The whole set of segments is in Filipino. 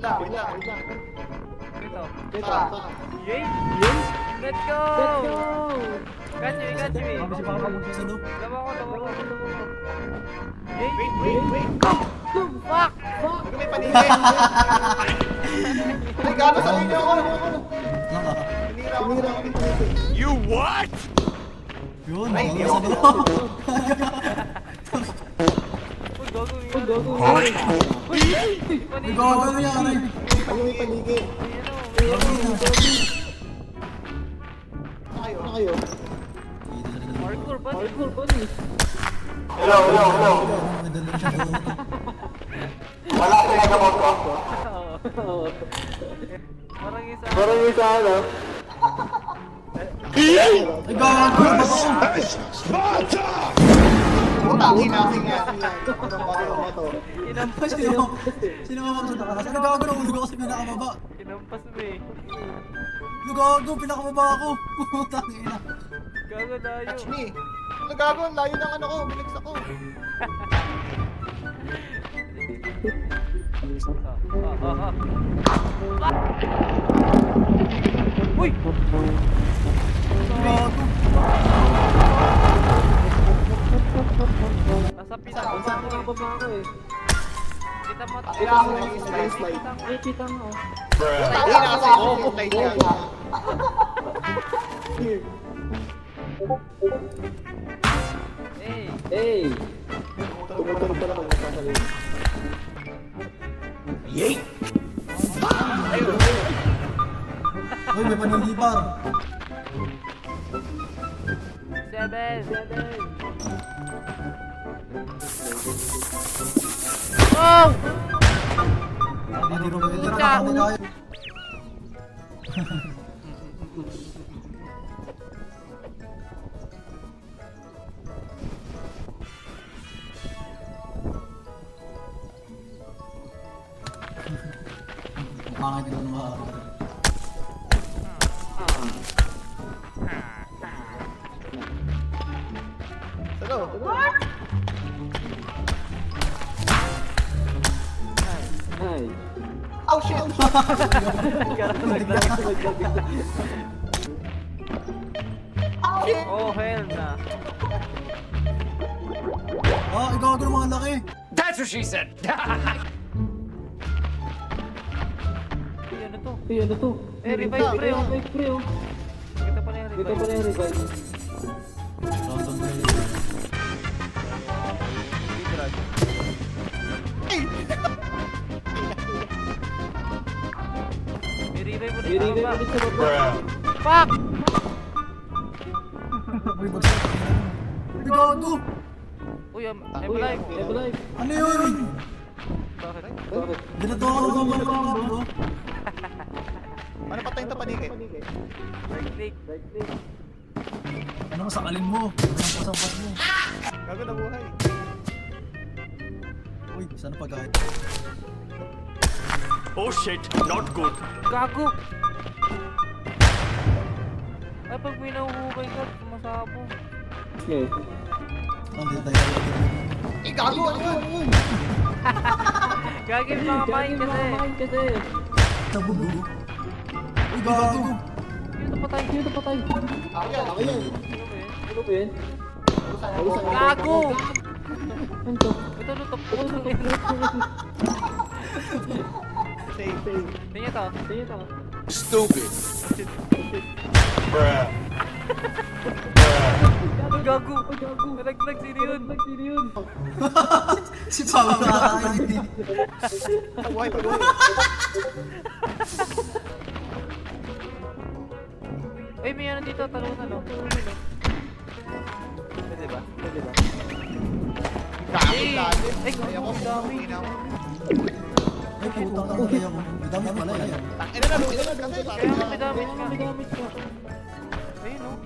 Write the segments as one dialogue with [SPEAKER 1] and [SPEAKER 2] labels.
[SPEAKER 1] lang.
[SPEAKER 2] Ito. Yay! Let's go! Catch me! Tama ko. Yay!
[SPEAKER 1] Wait.
[SPEAKER 2] Fuck!
[SPEAKER 1] Ano may paningin? Ay, gago sa inyo ako. Tinira ako.
[SPEAKER 3] You what?
[SPEAKER 4] Yun,
[SPEAKER 1] Ay,
[SPEAKER 4] wala
[SPEAKER 1] Diyos.
[SPEAKER 4] sa loob.
[SPEAKER 2] Uy, gago.
[SPEAKER 4] May gagawin yan, ay.
[SPEAKER 1] Ano may paningin? Ano kayo?
[SPEAKER 2] Parkour ba?
[SPEAKER 1] Hello.
[SPEAKER 4] Madali siya doon.
[SPEAKER 1] Wala ka na gamot ko.
[SPEAKER 2] Parang isa ano?
[SPEAKER 4] Ay, gago!
[SPEAKER 1] Putang ina nga.
[SPEAKER 2] Inampas
[SPEAKER 4] Sino nga sa takas? Ano gago? Nahulog ako sa pinakababa.
[SPEAKER 2] Inampas mo eh.
[SPEAKER 4] Ano gago? Pinakababa ako. Putang ina.
[SPEAKER 2] Gago tayo.
[SPEAKER 1] Catch me. Ano gago? Ang layo ng ano ko. Bilis ako.
[SPEAKER 2] Uy!
[SPEAKER 4] Gago.
[SPEAKER 2] Nasa pinakababa ako eh. Kita mo.
[SPEAKER 1] Ina ako nag-slide.
[SPEAKER 2] Kita mo.
[SPEAKER 1] Putang ina kasi yung slide niya.
[SPEAKER 2] Hey!
[SPEAKER 1] Tumutulog pa lang ang nasasalit.
[SPEAKER 4] Uy, may panilibar.
[SPEAKER 2] 7! Oh!
[SPEAKER 4] Hindi rin tayo. Pangit din mga
[SPEAKER 1] Hello. Oh shit!
[SPEAKER 2] Oh, hell na.
[SPEAKER 4] Ah, ikaw ng mga laki.
[SPEAKER 3] That's what she said.
[SPEAKER 2] Ano to? Eh, revive pre, oh. Kita pa na yung revive.
[SPEAKER 4] Random player.
[SPEAKER 2] May revive ulit sa baba. Fuck!
[SPEAKER 4] Uy, bagsak. Uy, gago.
[SPEAKER 2] Uy, Ebalive.
[SPEAKER 4] Ano yun?
[SPEAKER 2] Bakit?
[SPEAKER 4] Ginagawa ko ng mga combo.
[SPEAKER 1] Ano patayin to paningin?
[SPEAKER 2] Right click.
[SPEAKER 4] Ano masakalin mo? Sampas-sampas mo.
[SPEAKER 1] Gago na buhay.
[SPEAKER 4] Uy, sana pagkain.
[SPEAKER 3] Oh shit, not good.
[SPEAKER 2] Gago! Ay, pag may nahuhubay ka, sumasabo.
[SPEAKER 4] Hindi tayo.
[SPEAKER 1] Eh, gago! Ano yun?
[SPEAKER 2] Gagawin mga main kasi.
[SPEAKER 4] Tabugo. Uy, gago.
[SPEAKER 2] Dito patay.
[SPEAKER 1] Ako yan.
[SPEAKER 2] Ano ba yun? Gago! Ito,
[SPEAKER 1] Save.
[SPEAKER 2] Tingnan to.
[SPEAKER 3] Stupid. Bruh.
[SPEAKER 2] Gago! Nalaglag, sino yun?
[SPEAKER 4] Si Pao nakakain.
[SPEAKER 1] Buhay.
[SPEAKER 2] Ay, may ano dito, talunan no? Pwede ba?
[SPEAKER 1] Gago lalim.
[SPEAKER 2] Ay,
[SPEAKER 1] Ayaw ko.
[SPEAKER 2] ang dami.
[SPEAKER 4] Ay, putang na kaya ko. May dami pala yan.
[SPEAKER 1] Tangina na, lumilag kasi.
[SPEAKER 2] Kaya nga may damage ka.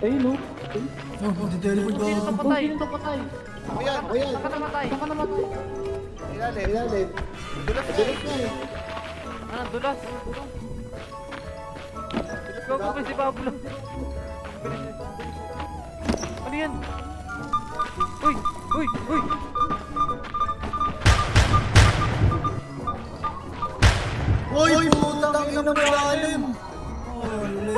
[SPEAKER 2] Ayun no?
[SPEAKER 4] Oh, di-teleport ko.
[SPEAKER 2] Sino patay?
[SPEAKER 1] Ako yan.
[SPEAKER 2] Saka namatay?
[SPEAKER 1] Ilalim. Dulas na eh.
[SPEAKER 2] Ano, dulas? Go, si Pablo. Ano yan? Uy!
[SPEAKER 4] Uy! ng malalim. Oh, luli.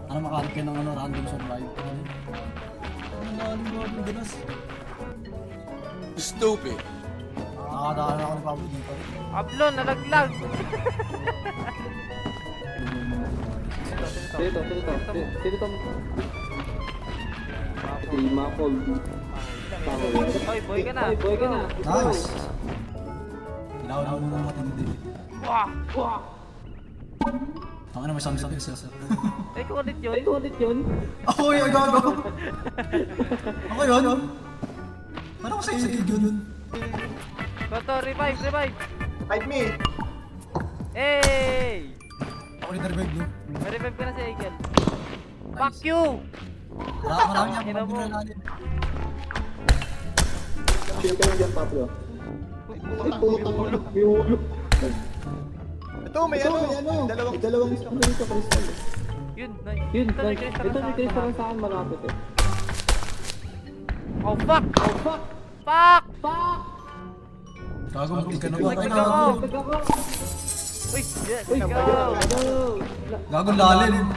[SPEAKER 4] Ano makahanap kayo ng random survive? Ano malalim ba ang ginas?
[SPEAKER 3] Stupid.
[SPEAKER 4] Nakakadaan ako ng Pablo dito.
[SPEAKER 2] Pablo, nalaglag.
[SPEAKER 5] Sino to? Si Macol.
[SPEAKER 2] Hoy, boy ka na.
[SPEAKER 4] Nice! Kailangan na muna matindi.
[SPEAKER 2] Wah!
[SPEAKER 4] Ang may sound effects sila.
[SPEAKER 2] Ikaw ulit yun.
[SPEAKER 4] Ako yung gago! Ako yun? Paano ko sa isip yun?
[SPEAKER 2] Toto, revive.
[SPEAKER 1] Fight me.
[SPEAKER 2] Hey!
[SPEAKER 4] Ako rin na-revive nyo.
[SPEAKER 2] May revive ka na si Eagle. Fuck you!
[SPEAKER 4] Marami niya,
[SPEAKER 2] Ina mo.
[SPEAKER 4] marami natin.
[SPEAKER 5] Sino ka lang dyan, Pablo?
[SPEAKER 1] Ito, may ano.
[SPEAKER 5] Dalawang isang dito, Crystal.
[SPEAKER 2] Yun,
[SPEAKER 5] Yun,
[SPEAKER 2] ito may crystal
[SPEAKER 5] ito
[SPEAKER 2] sa
[SPEAKER 5] may
[SPEAKER 2] akin.
[SPEAKER 5] Crystal sa akin malapit eh.
[SPEAKER 2] Oh, fuck!
[SPEAKER 4] Gago, mag-kill ka na ba? Ay,
[SPEAKER 2] Nagtag
[SPEAKER 4] gago.
[SPEAKER 2] ako. Uy, yes, go!
[SPEAKER 4] Gago, lalim.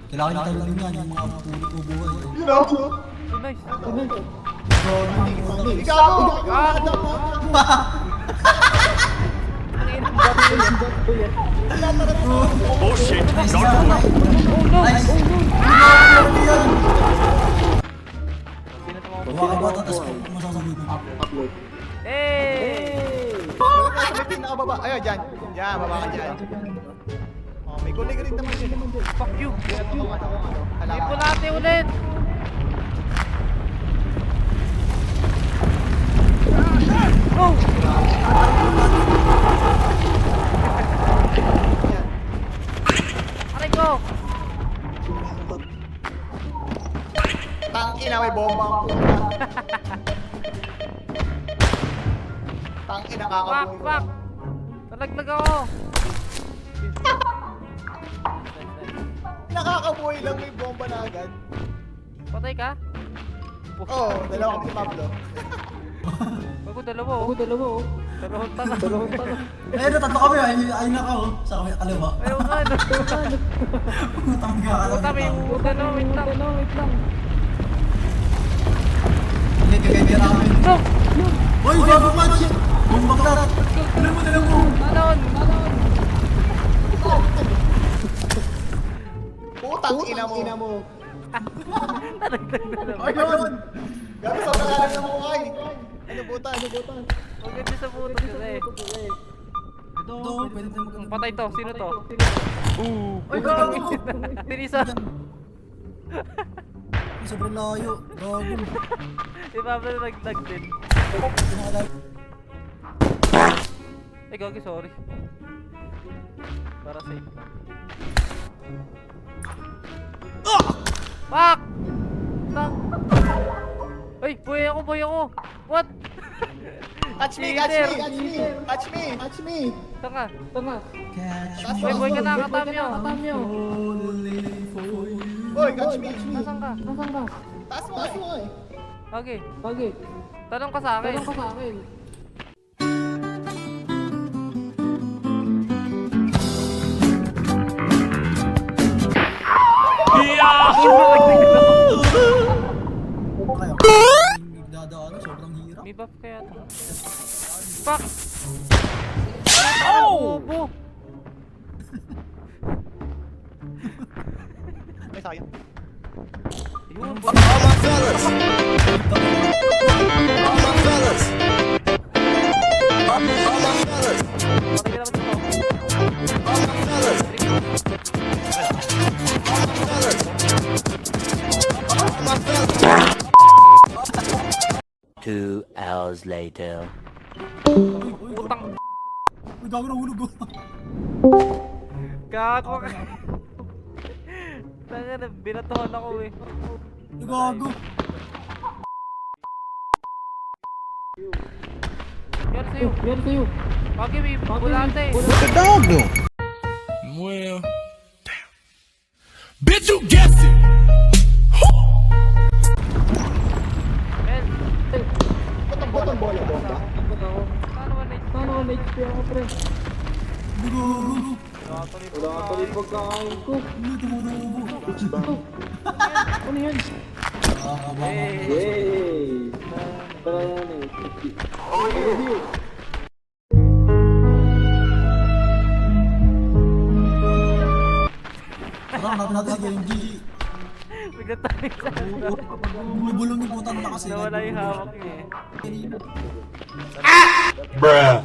[SPEAKER 4] Kailangan niya talaga yan, yung mga puro ko buhay.
[SPEAKER 1] You know?
[SPEAKER 2] Oh, nice.
[SPEAKER 1] Ikaw!
[SPEAKER 3] Bullshit.
[SPEAKER 4] Nice
[SPEAKER 3] Not
[SPEAKER 4] ka.
[SPEAKER 3] good.
[SPEAKER 4] Nice.
[SPEAKER 2] Sino tumawa?
[SPEAKER 4] Bawa ka ba ito, tapos masasabi ko.
[SPEAKER 5] Upload.
[SPEAKER 2] Hey!
[SPEAKER 1] Sa may pinakababa. Ayun, dyan. Dyan, baba ka dyan. Oh, may kulig rin naman dyan.
[SPEAKER 2] Fuck you!
[SPEAKER 1] Hala ka.
[SPEAKER 2] Ipulate ulit! Go! Aray ko!
[SPEAKER 1] Tangina, may bomba ang puta. Tangina,
[SPEAKER 2] Fuck!
[SPEAKER 1] kakabuhay.
[SPEAKER 2] Nalaglag ako!
[SPEAKER 1] Nakakabuhay lang, may bomba na agad.
[SPEAKER 2] Patay ka?
[SPEAKER 1] Oo, dalawa kami ni Pablo.
[SPEAKER 2] Bago dalawa oh.
[SPEAKER 5] Dalawa oh.
[SPEAKER 2] Dalawang tanga.
[SPEAKER 4] Eh, tatlo kami, ayun na ako. Sa kami, kaliwa.
[SPEAKER 2] Ayaw nga no.
[SPEAKER 4] Putang ka ka
[SPEAKER 2] Puta, may utan no. Wait lang.
[SPEAKER 5] Wait lang.
[SPEAKER 4] Hindi, kagaya namin.
[SPEAKER 2] No!
[SPEAKER 4] Uy, gago punch! Bumbak na! Dala mo!
[SPEAKER 2] Talon!
[SPEAKER 1] Putang ina mo.
[SPEAKER 2] Nalaglag na naman.
[SPEAKER 1] Ayun! Gabi sa kakalan ng mukha eh. Ano buta?
[SPEAKER 2] Huwag ganyan sa puto sila eh.
[SPEAKER 4] Ito, pwede tayo magkano.
[SPEAKER 2] Patay to. Sino to?
[SPEAKER 4] Uy, gago!
[SPEAKER 2] Tinisa.
[SPEAKER 4] Sobrang layo. Gago.
[SPEAKER 2] Si Pablo nalaglag din. Ay, gagi, sorry. Para safe. Fuck! Tang! Ay, boy ako! What?
[SPEAKER 1] Catch me!
[SPEAKER 2] Tanga.
[SPEAKER 4] Catch
[SPEAKER 1] Catch
[SPEAKER 2] Boy,
[SPEAKER 1] me!
[SPEAKER 2] boy ka na, katamyo.
[SPEAKER 4] Only for you.
[SPEAKER 1] Boy, catch me!
[SPEAKER 2] Nasaan ka?
[SPEAKER 1] Taas mo eh!
[SPEAKER 2] Okay.
[SPEAKER 5] Bakit?
[SPEAKER 2] Tanong ka sa akin.
[SPEAKER 4] Kaya, nagdadaan, sobrang hirap.
[SPEAKER 2] May buff kaya to. Fuck! Oh! Bobo!
[SPEAKER 1] May sayang.
[SPEAKER 2] Yun,
[SPEAKER 3] All my fellas. All my fellas. All my fellas.
[SPEAKER 2] patay ka naman dito.
[SPEAKER 3] All my fellas. All my fellas.
[SPEAKER 6] 2 hours later.
[SPEAKER 2] Putang
[SPEAKER 4] Uy, gago na hulog ko.
[SPEAKER 2] gago ka. Tanga na, binatohan ako eh.
[SPEAKER 4] Uy, gago.
[SPEAKER 2] Yan sa'yo.
[SPEAKER 5] Meron sa'yo.
[SPEAKER 2] Bagay, may bulante.
[SPEAKER 3] Well, damn. Bitch, you guessed it.
[SPEAKER 2] Men,
[SPEAKER 1] Botong bola bomba.
[SPEAKER 2] paano man
[SPEAKER 5] Paano ka na-HP pagkakain ko.
[SPEAKER 4] Tumutubo.
[SPEAKER 5] Ano yan? Yay! Tara yan eh. Review.
[SPEAKER 4] Tara, hanapin natin si Genji.
[SPEAKER 2] Bigla tayo sa
[SPEAKER 4] Bumibulong yung putang na kasi.
[SPEAKER 2] nawala yung hawak niya eh.
[SPEAKER 3] Bruh.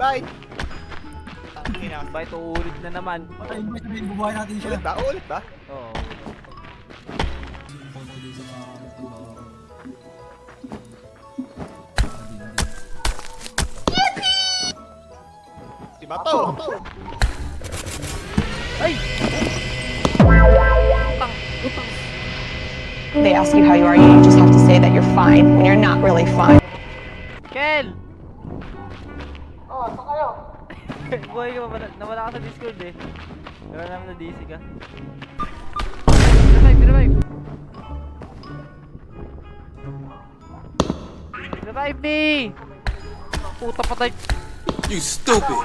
[SPEAKER 1] Bye. Tangina.
[SPEAKER 2] Bakit uulit na naman?
[SPEAKER 4] Ay, may sabihin, bubuhay natin siya.
[SPEAKER 1] Ulit ba? Ulit ba?
[SPEAKER 2] Oo.
[SPEAKER 1] Si Bato.
[SPEAKER 2] Ay!
[SPEAKER 7] They ask you how you are, you just have to say that you're fine when you're not really fine.
[SPEAKER 2] Kel! Oh, saan kayo? Buhay ka ba? Nawala ka sa Discord eh. Nawala namin na DC ka. Revive! Revive! Revive me! Puta patay!
[SPEAKER 3] You stupid.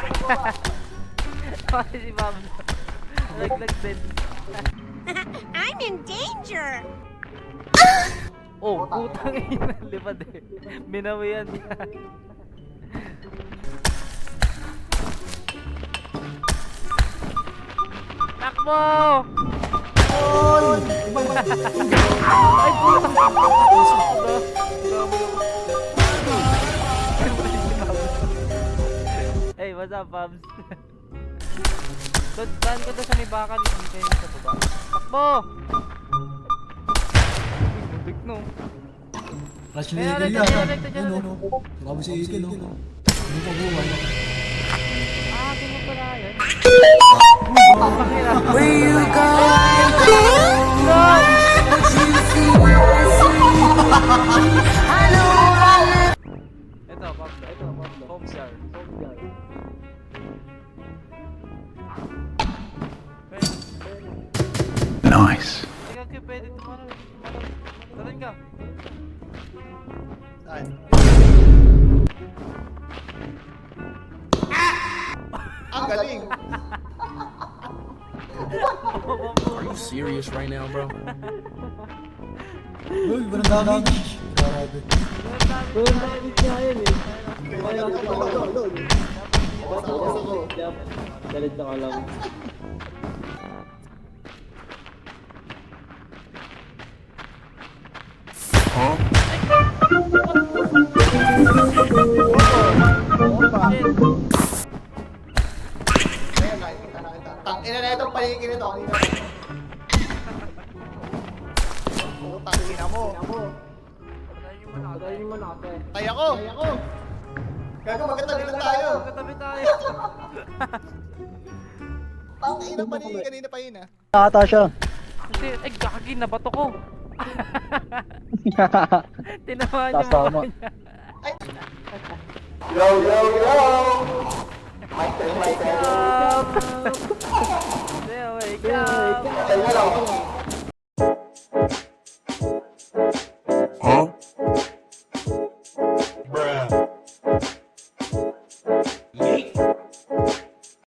[SPEAKER 2] Pati si Ma'am. Naglag din.
[SPEAKER 8] I'm in danger!
[SPEAKER 2] Oh, putang ina, lipad eh. Minawian niya. Takbo! Ay, putang! Hey, what's up, Pabs? Saan ka doon sa may bakal? Hindi kayo sa baba. Takbo! Big no.
[SPEAKER 4] Rush ni
[SPEAKER 2] Kaya
[SPEAKER 4] Eagle
[SPEAKER 2] ulit, kaya
[SPEAKER 4] yan.
[SPEAKER 2] ulit, kaya
[SPEAKER 4] Ano,
[SPEAKER 2] ulit.
[SPEAKER 4] no? Grabe si Eagle, no? Ano pa buhay?
[SPEAKER 2] Ah, ganun pala yan.
[SPEAKER 3] Where you go?
[SPEAKER 2] Ito, Pabs. Ito, Pabs. Home jar.
[SPEAKER 3] Nice.
[SPEAKER 2] Teka, Q, pwede tumalon. Talon ka.
[SPEAKER 1] Saan? Ang galing.
[SPEAKER 3] Are you serious right now, bro?
[SPEAKER 4] Uy, walang damage. Grabe.
[SPEAKER 5] Pero nakakit nga yan eh. Kaya ako doon. Ba't ako? Galit ka lang.
[SPEAKER 1] Ayun, nakikita na kita. Tangina na itong paligid nito. Oh, tangina mo.
[SPEAKER 5] Patayin mo na ako eh.
[SPEAKER 1] Tay ako. Gago, magkatabi lang tayo.
[SPEAKER 2] Katabi tayo.
[SPEAKER 1] Tangina paligid kanina pa yun ah.
[SPEAKER 2] Kasi, ay, gagi, nabato ko. Tinamaan niya
[SPEAKER 5] Kasama.
[SPEAKER 2] mukha niya. Wake up! Wake up!